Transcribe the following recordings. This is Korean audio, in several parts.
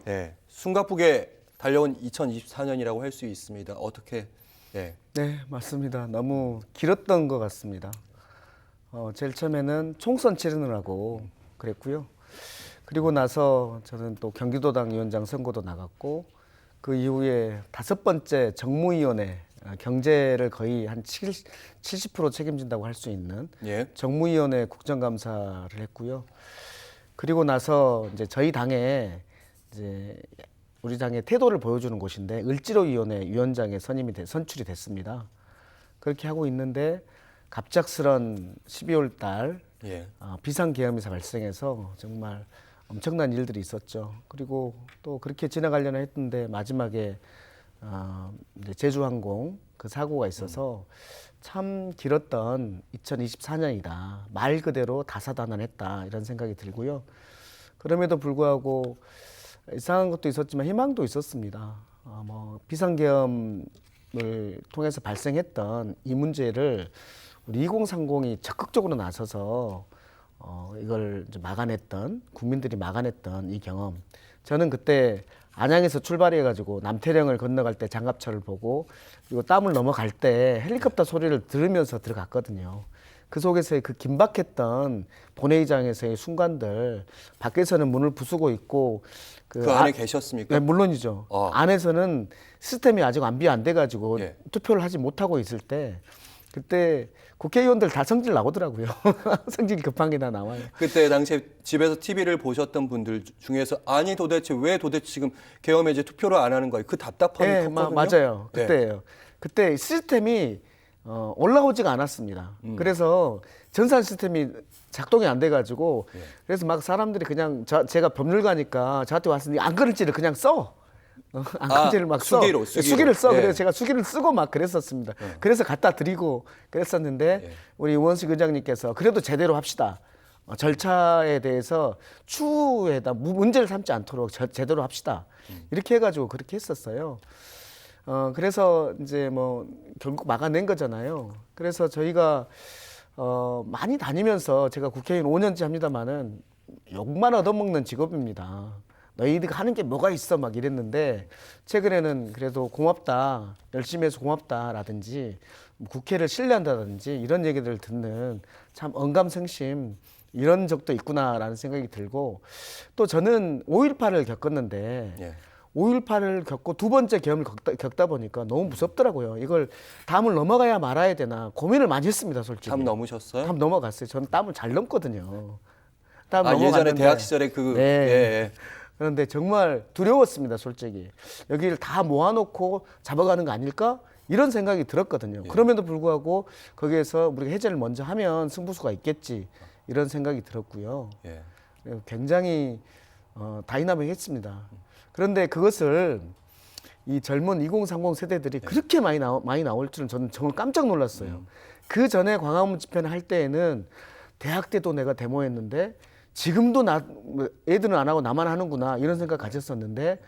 예, 숨가쁘게 달려온 2024년이라고 할 수 있습니다. 어떻게? 예. 네, 맞습니다. 너무 길었던 것 같습니다. 제일 처음에는 총선 치르느라고 그랬고요. 그리고 나서 저는 또 경기도당 위원장 선거도 나갔고, 그 이후에 5번째 정무위원회, 경제를 거의 한 70% 책임진다고 할 수 있는 예. 정무위원회 국정감사를 했고요. 그리고 나서 이제 저희 당에 이제 우리 당의 태도를 보여주는 곳인데 을지로위원회 위원장에 선출이 됐습니다. 그렇게 하고 있는데 갑작스런 12월 달 예. 비상계엄이 발생해서 정말 엄청난 일들이 있었죠. 그리고 또 그렇게 지나가려나 했는데 마지막에 이제 제주항공 그 사고가 있어서 참 길었던 2024년이다. 말 그대로 다사다난했다 이런 생각이 들고요. 그럼에도 불구하고 이상한 것도 있었지만 희망도 있었습니다. 뭐 비상계엄을 통해서 발생했던 이 문제를 우리 2030이 적극적으로 나서서 이걸 이제 막아냈던, 국민들이 막아냈던 이 경험. 저는 그때 안양에서 출발해가지고 남태령을 건너갈 때 장갑차를 보고, 그리고 땀을 넘어갈 때 헬리콥터 소리를 들으면서 들어갔거든요. 그 속에서의 그 긴박했던 본회의장에서의 순간들, 밖에서는 문을 부수고 있고 그 안에 계셨습니까? 네, 물론이죠. 안에서는 시스템이 아직 안비 안 돼가지고 예. 투표를 하지 못하고 있을 때, 그때 국회의원들 다 성질 나오더라고요. 성질 급한 게 다 나와요. 그때 당시에 집에서 TV를 보셨던 분들 중에서 아니 도대체 왜 지금 계엄에 이제 투표를 안 하는 거예요? 그 답답함이 네, 컸거든요. 맞아요. 네. 그때예요. 그때 시스템이 올라오지가 않았습니다. 그래서 전산 시스템이 작동이 안 돼가지고 그래서 막 사람들이 그냥 제가 법률가니까 저한테 왔으니 안 그럴지를 그냥 써. 안건지를 막 써. 수기를 써. 예. 그래서 제가 수기를 쓰고 막 그랬었습니다. 그래서 갖다 드리고 그랬었는데 우리 우원식 의장님께서 그래도 제대로 합시다. 절차에 대해서 추후에다 문제를 삼지 않도록 제대로 합시다. 이렇게 해가지고 그렇게 했었어요. 그래서 이제 뭐 결국 막아낸 거잖아요. 그래서 저희가 많이 다니면서 제가 국회의원 5년째 합니다만은 욕만 얻어먹는 직업입니다. 너희들 하는 게 뭐가 있어 막 이랬는데 최근에는 그래도 고맙다, 열심히 해서 고맙다라든지 국회를 신뢰한다든지 이런 얘기들을 듣는 참 언감생심 이런 적도 있구나라는 생각이 들고, 또 저는 5.18을 겪었는데 예. 5.18을 겪고 두 번째 계엄을 겪다 보니까 너무 무섭더라고요. 이걸 다음을 넘어가야 말아야 되나 고민을 많이 했습니다, 솔직히. 담 넘으셨어요? 담 넘어갔어요. 저는 땀을 잘 넘거든요. 땀 예전에 넘어갔는데. 대학 시절에 그 네. 예. 그런데 정말 두려웠습니다, 솔직히. 여기를 다 모아놓고 잡아가는 거 아닐까? 이런 생각이 들었거든요. 그럼에도 불구하고 거기에서 우리가 해제를 먼저 하면 승부수가 있겠지. 이런 생각이 들었고요. 예. 굉장히 다이나믹했습니다. 그런데 그것을 이 젊은 2030 세대들이 그렇게 많이 나올 줄은 저는 정말 깜짝 놀랐어요. 그 전에 광화문 집회를 할 때에는 대학 때도 내가 데모했는데 지금도 애들은 안 하고 나만 하는구나 이런 생각 가졌었는데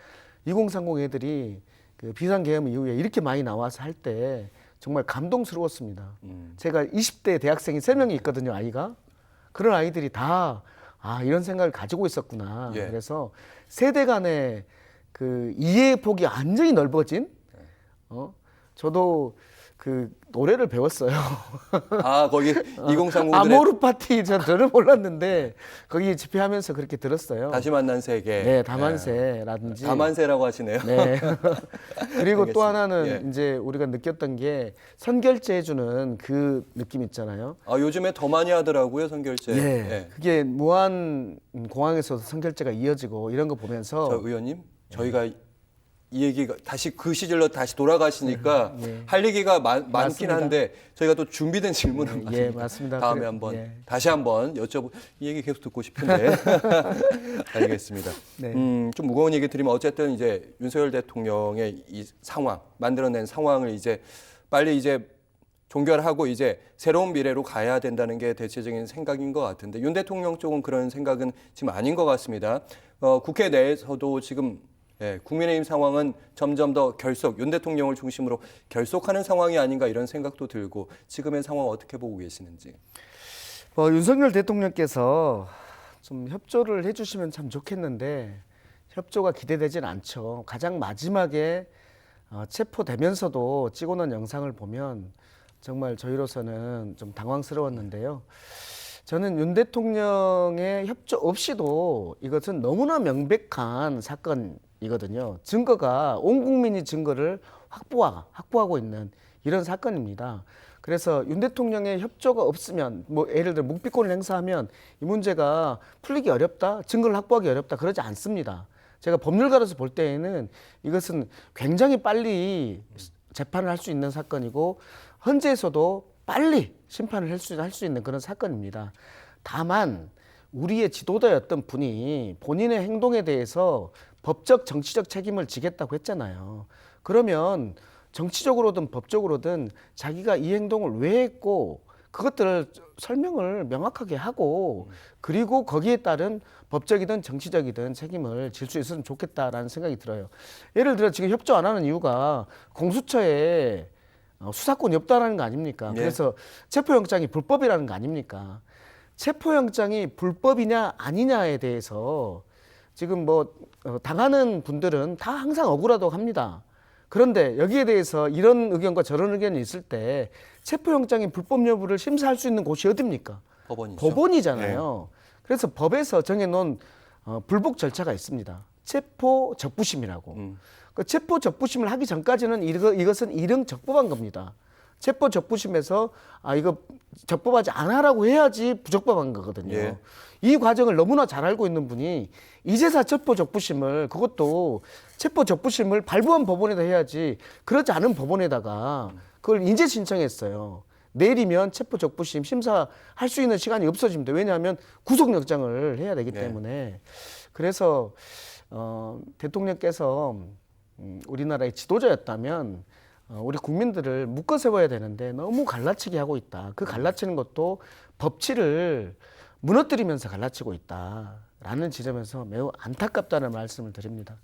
2030 애들이 그 비상계엄 이후에 이렇게 많이 나와서 할 때 정말 감동스러웠습니다. 제가 20대 대학생이 3명이 있거든요, 아이가. 그런 아이들이 다 이런 생각을 가지고 있었구나. 예. 그래서 세대 간의 그 이해의 폭이 완전히 넓어진. 저도 그 노래를 배웠어요. 거기 2030들의 아모르 파티 저는 몰랐는데 거기 집회하면서 그렇게 들었어요. 다시 만난 세계. 네, 다만세라든지. 다만세라고 하시네요. 네. 그리고 또 알겠습니다. 하나는 예. 이제 우리가 느꼈던 게 선결제해주는 그 느낌 있잖아요. 요즘에 더 많이 하더라고요, 선결제. 예. 그게 무한 공항에서도 선결제가 이어지고 이런 거 보면서 저 의원님, 저희가 이 얘기가 다시 그 시절로 다시 돌아가시니까 할 얘기가 많긴 맞습니다. 한데 저희가 또 준비된 질문은 많으니까 예, 맞습니다. 다음에 그래, 한번 예. 다시 한번 여쭤보. 이 얘기 계속 듣고 싶은데 알겠습니다. 네. 좀 무거운 얘기 드리면 어쨌든 이제 윤석열 대통령의 이 상황 만들어낸 상황을 이제 빨리 이제 종결하고 이제 새로운 미래로 가야 된다는 게 대체적인 생각인 것 같은데 윤 대통령 쪽은 그런 생각은 지금 아닌 것 같습니다. 국회 내에서도 지금 국민의힘 상황은 점점 더 윤 대통령을 중심으로 결속하는 상황이 아닌가 이런 생각도 들고 지금의 상황 어떻게 보고 계시는지. 윤석열 대통령께서 좀 협조를 해주시면 참 좋겠는데 협조가 기대되진 않죠. 가장 마지막에 체포되면서도 찍어놓은 영상을 보면 정말 저희로서는 좀 당황스러웠는데요. 저는 윤 대통령의 협조 없이도 이것은 너무나 명백한 사건이거든요. 증거가 온 국민이 증거를 확보하고 있는 이런 사건입니다. 그래서 윤 대통령의 협조가 없으면 뭐 예를 들어 묵비권을 행사하면 이 문제가 풀리기 어렵다, 증거를 확보하기 어렵다 그러지 않습니다. 제가 법률가로서 볼 때에는 이것은 굉장히 빨리 재판을 할 수 있는 사건이고 헌재에서도 빨리 심판을 할 수 있는 그런 사건입니다. 다만 우리의 지도자였던 분이 본인의 행동에 대해서 법적 정치적 책임을 지겠다고 했잖아요. 그러면 정치적으로든 법적으로든 자기가 이 행동을 왜 했고 그것들을 설명을 명확하게 하고 그리고 거기에 따른 법적이든 정치적이든 책임을 질 수 있으면 좋겠다라는 생각이 들어요. 예를 들어 지금 협조 안 하는 이유가 공수처에 수사권이 없다라는 거 아닙니까? 예. 그래서 체포영장이 불법이라는 거 아닙니까? 체포영장이 불법이냐 아니냐에 대해서 지금 뭐 당하는 분들은 다 항상 억울하다고 합니다. 그런데 여기에 대해서 이런 의견과 저런 의견이 있을 때 체포영장의 불법 여부를 심사할 수 있는 곳이 어딥니까? 법원이죠. 법원이잖아요. 그래서 법에서 정해놓은 불복 절차가 있습니다. 체포 적부심이라고. 그 체포 적부심을 하기 전까지는 이것은 일응 적법한 겁니다. 체포 적부심에서 이거 적법하지 않아라고 해야지 부적법한 거거든요. 예. 이 과정을 너무나 잘 알고 있는 분이 이제사 체포 적부심을 그것도 체포 적부심을 발부한 법원에다 해야지 그렇지 않은 법원에다가 그걸 인제 신청했어요. 내일이면 체포 적부심 심사할 수 있는 시간이 없어집니다. 왜냐하면 구속영장을 해야 되기 때문에. 그래서 대통령께서 우리나라의 지도자였다면 우리 국민들을 묶어 세워야 되는데 너무 갈라치기 하고 있다. 그 갈라치는 것도 법치를 무너뜨리면서 갈라치고 있다라는 지점에서 매우 안타깝다는 말씀을 드립니다.